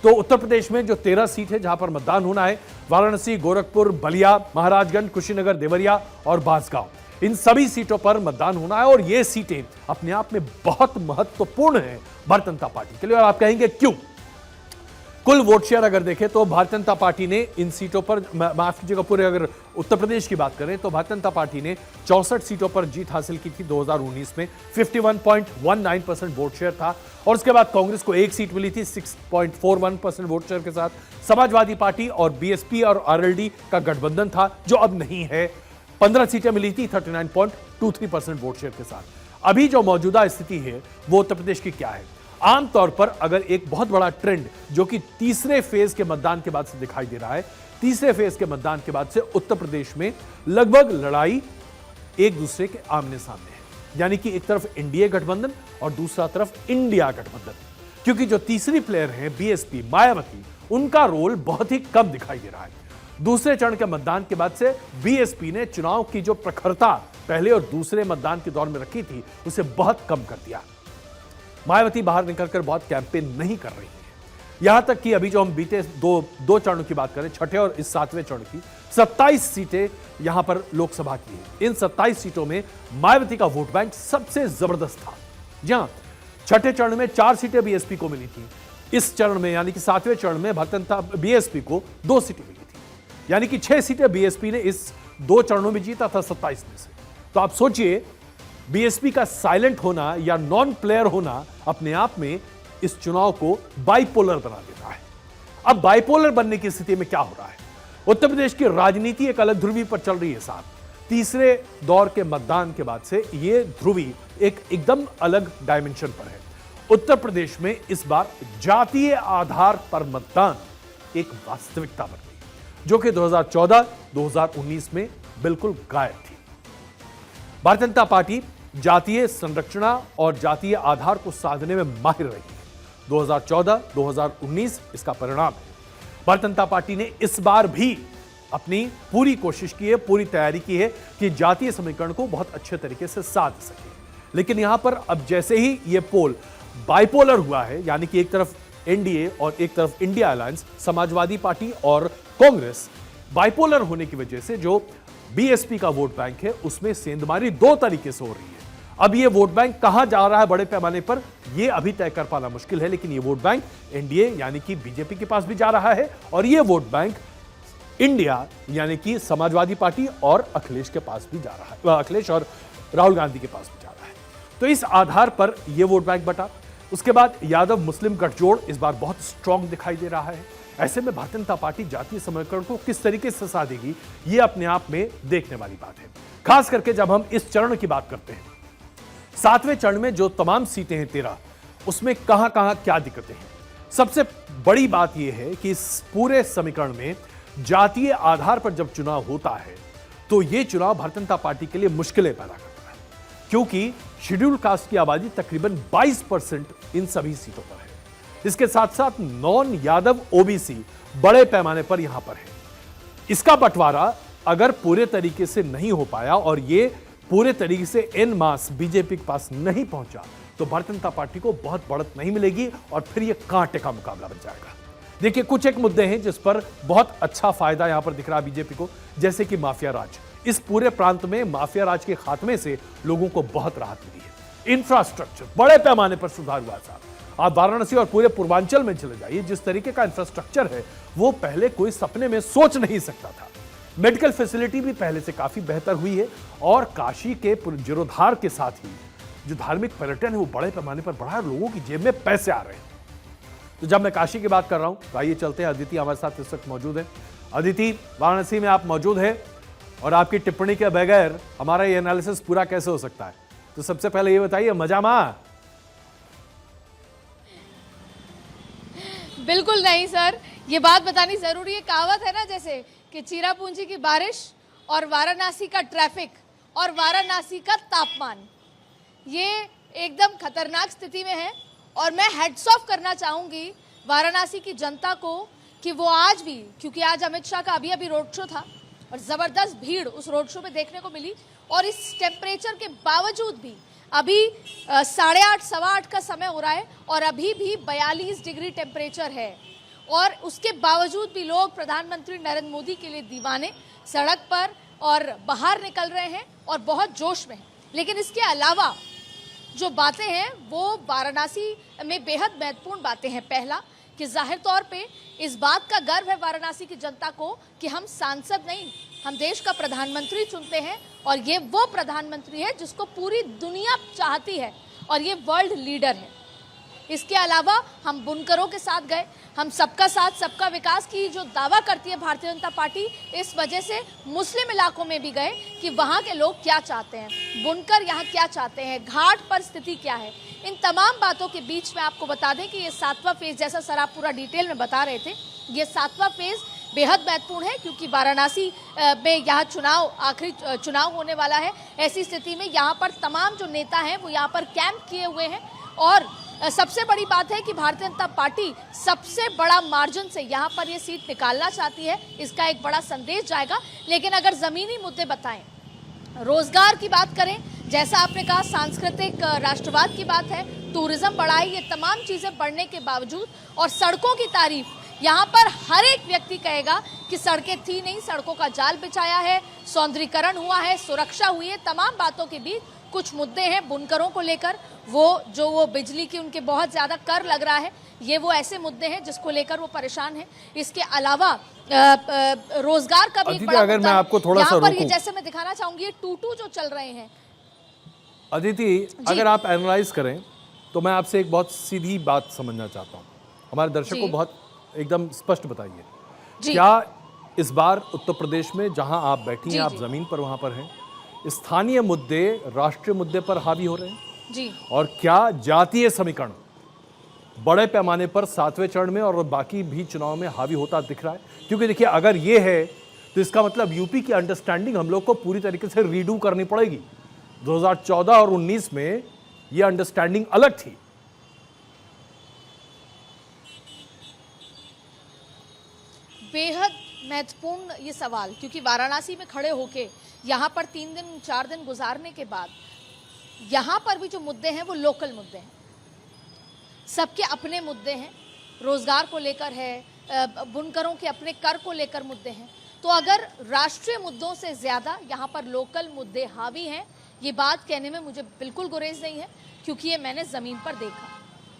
तो उत्तर प्रदेश में जो 13 सीट है जहां पर मतदान होना है, वाराणसी, गोरखपुर, बलिया, महाराजगंज, कुशीनगर, देवरिया और बांसगांव, इन सभी सीटों पर मतदान होना है। और ये सीटें अपने आप में बहुत महत्वपूर्ण हैं भारतीय जनता पार्टी के लिए। और आप कहेंगे क्यों? कुल वोट शेयर अगर देखें तो भारतीय जनता पार्टी ने इन सीटों पर, माफ कीजिएगा, पूरे अगर उत्तर प्रदेश की बात करें तो भारतीय जनता पार्टी ने 64 सीटों पर जीत हासिल की थी 2019 में। 51.19% वोट शेयर था। और उसके बाद कांग्रेस को एक सीट मिली थी 6.41% वोट शेयर के साथ। समाजवादी पार्टी और बीएसपी और आरएलडी का गठबंधन था जो अब नहीं है, 15 सीटें मिली थी 39.23% वोट शेयर के साथ। अभी जो मौजूदा स्थिति है वो उत्तर प्रदेश की क्या है? आमतौर पर अगर एक बहुत बड़ा ट्रेंड जो कि तीसरे फेज के मतदान के बाद से दिखाई दे रहा है, तीसरे फेज के मतदान के बाद से उत्तर प्रदेश में लगभग लड़ाई एक दूसरे के आमने सामने है। यानी कि एक तरफ एनडीए गठबंधन और दूसरा तरफ इंडिया गठबंधन। क्योंकि जो तीसरी प्लेयर है बीएसपी, मायावती, उनका रोल बहुत ही कम दिखाई दे रहा है। दूसरे चरण के मतदान के बाद से बीएसपी ने चुनाव की जो प्रखरता पहले और दूसरे मतदान के दौर में रखी थी उसे बहुत कम कर दिया। मायावती बाहर निकलकर बहुत कैंपेन नहीं कर रही है। यहां तक कि अभी जो हम बीते दो चरणों की बात करें, छठे और इस 7वें चरण की, 27 सीटें यहां पर लोकसभा की है। इन 27 सीटों में मायावती का वोट बैंक सबसे जबरदस्त था। जहां छठे चरण में 4 सीटें बीएसपी को मिली थी, इस चरण में यानी कि 7वें चरण में भारतीय जनता बीएसपी को 2 सीटें मिली थी। यानी कि 6 सीटें बीएसपी ने इस 2 चरणों में जीता था 27 में से। तो आप सोचिए, बीएसपी का साइलेंट होना या नॉन प्लेयर होना अपने आप में इस चुनाव को बाइपोलर बना देता है। अब बाइपोलर बनने की स्थिति में क्या हो रहा है? उत्तर प्रदेश की राजनीति एक अलग ध्रुवी पर चल रही है साहब। तीसरे दौर के मतदान के बाद से यह ध्रुवी एक एकदम अलग डायमेंशन पर है। उत्तर प्रदेश में इस बार जातीय आधार पर मतदान एक वास्तविकता बन गई, जो कि 2014-2019 में बिल्कुल गायब थी। भारतीय जनता पार्टी जातीय संरचना और जातीय आधार को साधने में माहिर रही है। 2014-2019 इसका परिणाम है। भारतीय जनता पार्टी ने इस बार भी अपनी पूरी कोशिश की है, पूरी तैयारी की है कि जातीय समीकरण को बहुत अच्छे तरीके से साध सके। लेकिन यहां पर अब जैसे ही यह पोल बाइपोलर हुआ है, यानी कि एक तरफ एनडीए और एक तरफ इंडिया अलायंस, समाजवादी पार्टी और कांग्रेस, बाइपोलर होने की वजह से जो बीएसपी का वोट बैंक है उसमें सेंधमारी 2 तरीके से हो रही है। अब ये वोट बैंक कहां जा रहा है बड़े पैमाने पर, यह अभी तय कर पाना मुश्किल है। लेकिन ये वोट बैंक एनडीए यानी कि बीजेपी के पास भी जा रहा है और ये वोट बैंक इंडिया यानी कि समाजवादी पार्टी और अखिलेश के पास भी जा रहा है, अखिलेश और राहुल गांधी के पास भी जा रहा है। तो इस आधार पर यह वोट बैंक बटा। उसके बाद यादव मुस्लिम गठजोड़ इस बार बहुत स्ट्रांग दिखाई दे रहा है। ऐसे में भारतीय जनता पार्टी जातीय समीकरण को किस तरीके से साधेगी, यह अपने आप में देखने वाली बात है। खास करके जब हम इस चरण की बात करते हैं, 7वें चरण में जो तमाम सीटें हैं 13, उसमें कहां कहां क्या दिक्कतें हैं। सबसे बड़ी बात यह है कि इस पूरे समीकरण में जातीय आधार पर जब चुनाव होता है तो यह चुनाव भारतीय जनता पार्टी के लिए मुश्किलें पैदा करता है, क्योंकि शेड्यूल कास्ट की आबादी तकरीबन 22% इन सभी सीटों पर है। इसके साथ साथ नॉन यादव ओबीसी बड़े पैमाने पर यहां पर है। इसका बंटवारा अगर पूरे तरीके से नहीं हो पाया और यह पूरे तरीके से एन मास बीजेपी के पास नहीं पहुंचा तो भारतीय जनता पार्टी को बहुत बढ़त नहीं मिलेगी और फिर यह कांटे का मुकाबला बन जाएगा। देखिए, कुछ एक मुद्दे हैं जिस पर बहुत अच्छा फायदा यहां पर दिख रहा है बीजेपी को, जैसे कि माफिया राज। इस पूरे प्रांत में माफिया राज के खात्मे से लोगों को बहुत राहत मिली है। इंफ्रास्ट्रक्चर बड़े पैमाने पर सुधार हुआ साहब। आप वाराणसी और पूरे पूर्वांचल में चले जाइए, जिस तरीके का इंफ्रास्ट्रक्चर है वो पहले कोई सपने में सोच नहीं सकता था। मेडिकल फैसिलिटी भी पहले से काफी बेहतर हुई है और काशी के जीर्णोद्धार के साथ ही जो धार्मिक पर्यटन है वो बड़े पैमाने पर बढ़ा है, लोगों की जेब में पैसे आ रहे हैं। तो जब मैं काशी की बात कर रहा हूं तो आइए चलते हैं, अदिति हमारे साथ इस वक्त मौजूद है। अदिति, वाराणसी में आप मौजूद हैं और आपकी टिप्पणी के बगैर हमारा ये एनालिसिस पूरा कैसे हो सकता है? तो सबसे पहले ये बताइए, मजा मां? बिल्कुल नहीं सर, ये बात बतानी जरूरी है। कहावत है ना जैसे कि चीरापूंजी की बारिश और वाराणसी का ट्रैफिक और वाराणसी का तापमान, ये एकदम खतरनाक स्थिति में है। और मैं हेड्स ऑफ करना चाहूँगी वाराणसी की जनता को कि वो आज भी, क्योंकि आज अमित शाह का अभी रोड शो था और ज़बरदस्त भीड़ उस रोड शो में देखने को मिली, और इस टेम्परेचर के बावजूद भी अभी 8:30 सवा 8 का समय हो रहा है और अभी भी 42 डिग्री टेम्परेचर है। और उसके बावजूद भी लोग प्रधानमंत्री नरेंद्र मोदी के लिए दीवाने सड़क पर और बाहर निकल रहे हैं और बहुत जोश में हैं। लेकिन इसके अलावा जो बातें हैं वो वाराणसी में बेहद महत्वपूर्ण बातें हैं। पहला कि जाहिर तौर पे इस बात का गर्व है वाराणसी की जनता को कि हम सांसद नहीं, हम देश का प्रधानमंत्री चुनते हैं और ये वो प्रधानमंत्री है जिसको पूरी दुनिया चाहती है और ये वर्ल्ड लीडर है। इसके अलावा हम बुनकरों के साथ गए, हम सबका साथ सबका विकास की जो दावा करती है भारतीय जनता पार्टी, इस वजह से मुस्लिम इलाकों में भी गए कि वहाँ के लोग क्या चाहते हैं, बुनकर यहाँ क्या चाहते हैं, घाट पर स्थिति क्या है। इन तमाम बातों के बीच में आपको बता दें कि ये 7वां फेज, जैसा सर आप पूरा डिटेल में बता रहे थे, ये 7वां फेज बेहद महत्वपूर्ण है क्योंकि वाराणसी में यहाँ आखिरी चुनाव होने वाला है। ऐसी स्थिति में यहाँ पर तमाम जो नेता हैं वो यहाँ पर कैंप किए हुए हैं और सबसे बड़ी बात है कि भारतीय जनता पार्टी सबसे बड़ा मार्जिन से यहाँ पर ये सीट निकालना चाहती है। इसका एक बड़ा संदेश जाएगा। लेकिन अगर ज़मीनी मुद्दे बताएं, रोजगार की बात करें, जैसा आपने कहा सांस्कृतिक राष्ट्रवाद की बात है, टूरिज्म बढ़ाई, ये तमाम चीज़ें बढ़ने के बावजूद और सड़कों की तारीफ, यहाँ पर हर एक व्यक्ति कहेगा कि सड़कें थी नहीं, सड़कों का जाल बिछाया है, सौंदर्यीकरण हुआ है, सुरक्षा हुई है। तमाम बातों के बीच कुछ मुद्दे हैं बुनकरों को लेकर, वो बिजली की उनके बहुत ज़्यादा कर लग रहा है, ये वो ऐसे मुद्दे हैं जिसको लेकर वो परेशान है। इसके अलावा रोजगार का भी एक बड़ा अगर मैं आपको थोड़ा सा रोकूं, ये जैसे मैं दिखाना चाहूंगी, ये टूटू जो चल रहे हैं अदिति, अगर आप एनालाइज करें तो मैं आपसे एक बहुत सीधी बात समझना चाहता हूँ, हमारे दर्शकों को बहुत एकदम स्पष्ट बताइए, क्या इस बार उत्तर प्रदेश में जहां आप बैठी हैं, आप जमीन पर वहां पर हैं, स्थानीय मुद्दे राष्ट्रीय मुद्दे पर हावी हो रहे हैं जी, और क्या जातीय समीकरण बड़े पैमाने पर 7वें चरण में और बाकी भी चुनाव में हावी होता दिख रहा है? क्योंकि देखिए, अगर ये है तो इसका मतलब यूपी की अंडरस्टैंडिंग हम लोग को पूरी तरीके से रीडू करनी पड़ेगी। 2014 और 19 में ये अंडरस्टैंडिंग अलग थी। बेहद महत्वपूर्ण ये सवाल, क्योंकि वाराणसी में खड़े होके यहाँ पर 3 दिन 4 दिन गुजारने के बाद यहाँ पर भी जो मुद्दे हैं वो लोकल मुद्दे हैं, सबके अपने मुद्दे हैं, रोजगार को लेकर है, बुनकरों के अपने कर को लेकर मुद्दे हैं। तो अगर राष्ट्रीय मुद्दों से ज़्यादा यहाँ पर लोकल मुद्दे हावी हैं, ये बात कहने में मुझे बिल्कुल गुरेज नहीं है क्योंकि ये मैंने ज़मीन पर देखा।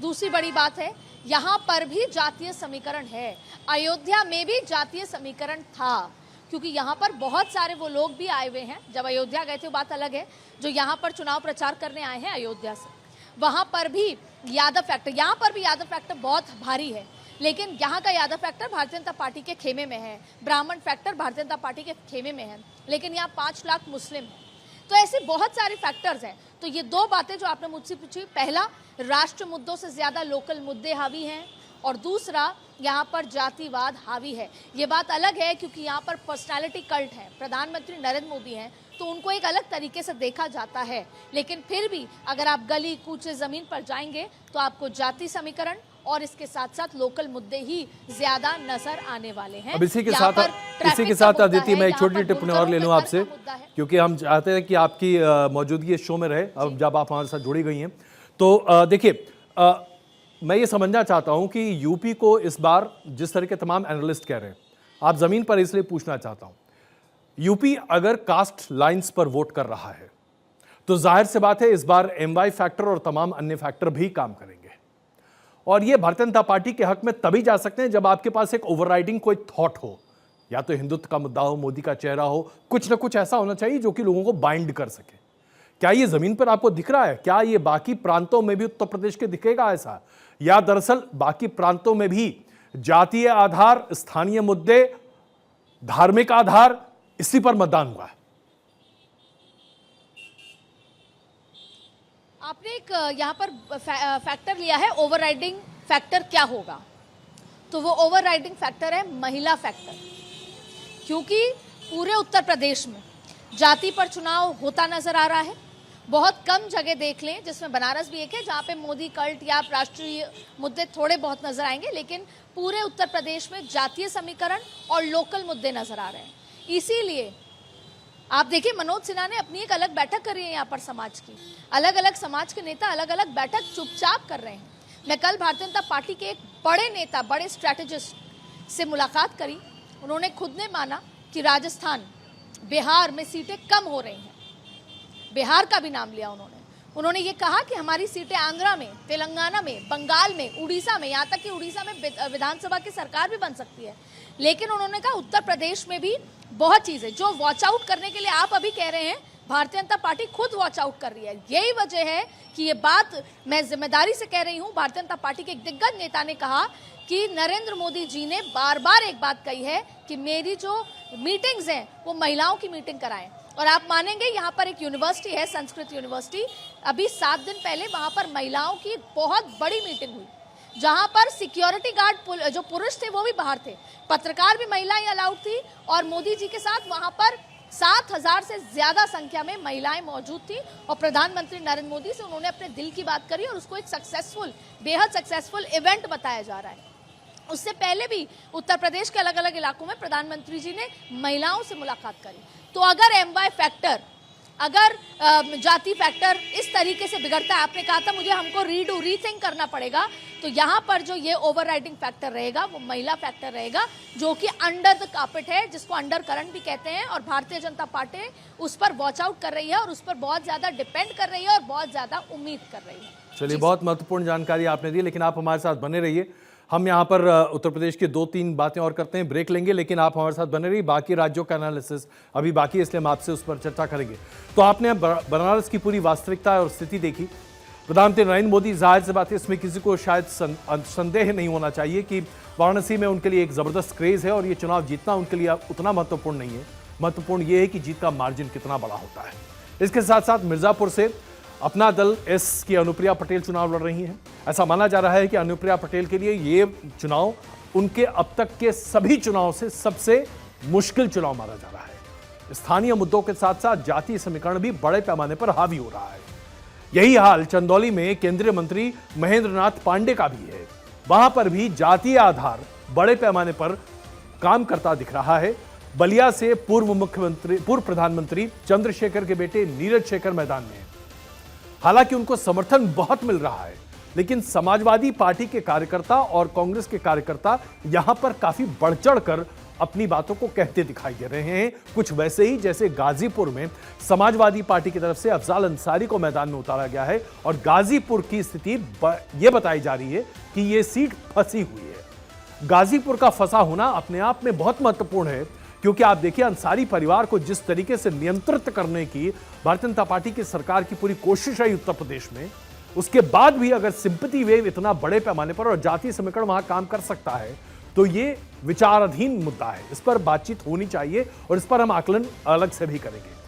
दूसरी बड़ी बात है, यहाँ पर भी जातीय समीकरण है, अयोध्या में भी जातीय समीकरण था, क्योंकि यहाँ पर बहुत सारे वो लोग भी आए हुए हैं, जब अयोध्या गए थे वो बात अलग है, जो यहाँ पर चुनाव प्रचार करने आए हैं अयोध्या से, वहाँ पर भी यादव फैक्टर, यहाँ पर भी यादव फैक्टर बहुत भारी है, लेकिन यहाँ का यादव फैक्टर भारतीय जनता पार्टी के खेमे में है, ब्राह्मण फैक्टर भारतीय जनता पार्टी के खेमे में है, लेकिन यहाँ 5 लाख मुस्लिम हैं। तो ऐसे बहुत सारे फैक्टर्स हैं। तो ये 2 बातें जो आपने मुझसे पूछी, पहला राष्ट्र मुद्दों से ज़्यादा लोकल मुद्दे हावी हैं और दूसरा यहाँ पर जातिवाद हावी है। ये बात अलग है क्योंकि यहाँ पर पर्सनालिटी कल्ट है, प्रधानमंत्री नरेंद्र मोदी हैं तो उनको एक अलग तरीके से देखा जाता है, लेकिन फिर भी अगर आप गली कूचे ज़मीन पर जाएंगे तो आपको जाति समीकरण और इसके साथ साथ लोकल मुद्दे ही ज्यादा नजर आने वाले हैं। अब इसी के साथ अदिति, मैं एक छोटी टिप्पणी और ले लूं आपसे, क्योंकि हम चाहते हैं कि आपकी मौजूदगी इस शो में रहे, अब जब आप हमारे साथ जुड़ी गई हैं। तो देखिए, मैं ये समझना चाहता हूं कि यूपी को इस बार जिस तरह के तमाम एनालिस्ट कह रहे हैं, आप जमीन पर इसलिए पूछना चाहता हूं, यूपी अगर कास्ट लाइंस पर वोट कर रहा है तो जाहिर सी बात है इस बार एमवाई फैक्टर और तमाम अन्य फैक्टर भी काम करेंगे, और ये भारतीय जनता पार्टी के हक में तभी जा सकते हैं जब आपके पास एक ओवरराइडिंग कोई थॉट हो, या तो हिंदुत्व का मुद्दा हो, मोदी का चेहरा हो, कुछ ना कुछ ऐसा होना चाहिए जो कि लोगों को बाइंड कर सके। क्या ये जमीन पर आपको दिख रहा है? क्या ये बाकी प्रांतों में भी उत्तर प्रदेश के दिखेगा ऐसा, या दरअसल बाकी प्रांतों में भी जातीय आधार, स्थानीय मुद्दे, धार्मिक आधार, इसी पर मतदान हुआ है? आपने एक यहाँ पर फैक्टर लिया है, ओवरराइडिंग फैक्टर क्या होगा, तो वो ओवरराइडिंग फैक्टर है महिला फैक्टर, क्योंकि पूरे उत्तर प्रदेश में जाति पर चुनाव होता नजर आ रहा है। बहुत कम जगह देख लें जिसमें बनारस भी एक है जहाँ पे मोदी कल्ट या राष्ट्रीय मुद्दे थोड़े बहुत नजर आएंगे, लेकिन पूरे उत्तर प्रदेश में जातीय समीकरण और लोकल मुद्दे नजर आ रहे हैं। इसीलिए आप देखिए, मनोज सिन्हा ने अपनी एक अलग बैठक करी है यहाँ पर समाज की, अलग अलग समाज के नेता अलग अलग बैठक चुपचाप कर रहे हैं। मैं कल भारतीय जनता पार्टी के एक बड़े नेता, बड़े स्ट्रैटेजिस्ट से मुलाकात करी। उन्होंने खुद ने माना कि राजस्थान, बिहार में सीटें कम हो रही हैं। बिहार का भी नाम लिया उन्होंने ये कहा कि हमारी सीटें आंध्रा में, तेलंगाना में, बंगाल में, उड़ीसा में, यहाँ तक कि उड़ीसा में विधानसभा की सरकार भी बन सकती है। लेकिन उन्होंने कहा उत्तर प्रदेश में भी बहुत चीज़ें जो वॉच आउट करने के लिए आप अभी कह रहे हैं, भारतीय जनता पार्टी खुद वॉच आउट कर रही है। यही वजह है कि ये बात मैं जिम्मेदारी से कह रही हूँ। भारतीय जनता पार्टी के एक दिग्गज नेता ने कहा कि नरेंद्र मोदी जी ने बार बार एक बात कही है कि मेरी जो मीटिंग्स हैं वो महिलाओं की मीटिंग कराएं। और आप मानेंगे, यहाँ पर एक यूनिवर्सिटी है, संस्कृत यूनिवर्सिटी, अभी 7 दिन पहले वहाँ पर महिलाओं की बहुत बड़ी मीटिंग हुई, जहाँ पर सिक्योरिटी गार्ड जो पुरुष थे वो भी बाहर थे, पत्रकार भी महिलाएं अलाउड थी, और मोदी जी के साथ वहाँ पर 7,000 से ज्यादा संख्या में महिलाएं मौजूद थी। और प्रधानमंत्री नरेंद्र मोदी से उन्होंने अपने दिल की बात करी और उसको एक सक्सेसफुल, बेहद सक्सेसफुल इवेंट बताया जा रहा है। उससे पहले भी उत्तर प्रदेश के अलग अलग इलाकों में प्रधानमंत्री जी ने महिलाओं से मुलाकात करी। तो अगर MY फैक्टर, अगर जाति फैक्टर इस तरीके से बिगड़ता है, आपने कहा था मुझे हमको रीथिंक करना पड़ेगा, तो यहाँ पर जो ये ओवरराइडिंग फैक्टर रहेगा वो महिला फैक्टर रहेगा, जो कि अंडर द कार्पेट है, जिसको अंडर करंट भी कहते हैं। और भारतीय जनता पार्टी उस पर वॉच आउट कर रही है और उस पर बहुत ज्यादा डिपेंड कर रही है और बहुत ज्यादा उम्मीद कर रही है। चलिए, बहुत महत्वपूर्ण जानकारी आपने दी, लेकिन आप हमारे साथ बने रहिए। हम यहाँ पर उत्तर प्रदेश की 2-3 बातें और करते हैं, ब्रेक लेंगे, लेकिन आप हमारे साथ बने रहिए। बाकी राज्यों का एनालिसिस अभी बाकी है, इसलिए हम आपसे उस पर चर्चा करेंगे। तो आपने बनारस की पूरी वास्तविकता और स्थिति देखी। प्रधानमंत्री नरेंद्र मोदी, जाहिर सी बात है, इसमें किसी को शायद संदेह नहीं होना चाहिए कि वाराणसी में उनके लिए एक ज़बरदस्त क्रेज़ है और ये चुनाव जीतना उनके लिए उतना महत्वपूर्ण नहीं है। महत्वपूर्ण ये है कि जीत का मार्जिन कितना बड़ा होता है। इसके साथ साथ मिर्ज़ापुर से अपना दल एस की अनुप्रिया पटेल चुनाव लड़ रही हैं। ऐसा माना जा रहा है कि अनुप्रिया पटेल के लिए ये चुनाव उनके अब तक के सभी चुनाव से सबसे मुश्किल चुनाव माना जा रहा है। स्थानीय मुद्दों के साथ साथ जातीय समीकरण भी बड़े पैमाने पर हावी हो रहा है। यही हाल चंदौली में केंद्रीय मंत्री महेंद्र नाथ पांडे का भी है। वहां पर भी जातीय आधार बड़े पैमाने पर काम करता दिख रहा है। बलिया से पूर्व प्रधानमंत्री चंद्रशेखर के बेटे नीरज शेखर मैदान में हैं। हालांकि उनको समर्थन बहुत मिल रहा है, लेकिन समाजवादी पार्टी के कार्यकर्ता और कांग्रेस के कार्यकर्ता यहां पर काफी बढ़ चढ़कर अपनी बातों को कहते दिखाई दे रहे हैं। कुछ वैसे ही जैसे गाजीपुर में समाजवादी पार्टी की तरफ से अफजाल अंसारी को मैदान में उतारा गया है और गाजीपुर की स्थिति यह बताई जा रही है कि यह सीट फंसी हुई है। गाजीपुर का फंसा होना अपने आप में बहुत महत्वपूर्ण है, क्योंकि आप देखिए अंसारी परिवार को जिस तरीके से नियंत्रित करने की भारतीय जनता पार्टी की सरकार की पूरी कोशिश है उत्तर प्रदेश में, उसके बाद भी अगर सिंपैथी वेव इतना बड़े पैमाने पर और जातीय समीकरण वहां काम कर सकता है, तो ये विचाराधीन मुद्दा है। इस पर बातचीत होनी चाहिए और इस पर हम आकलन अलग से भी करेंगे।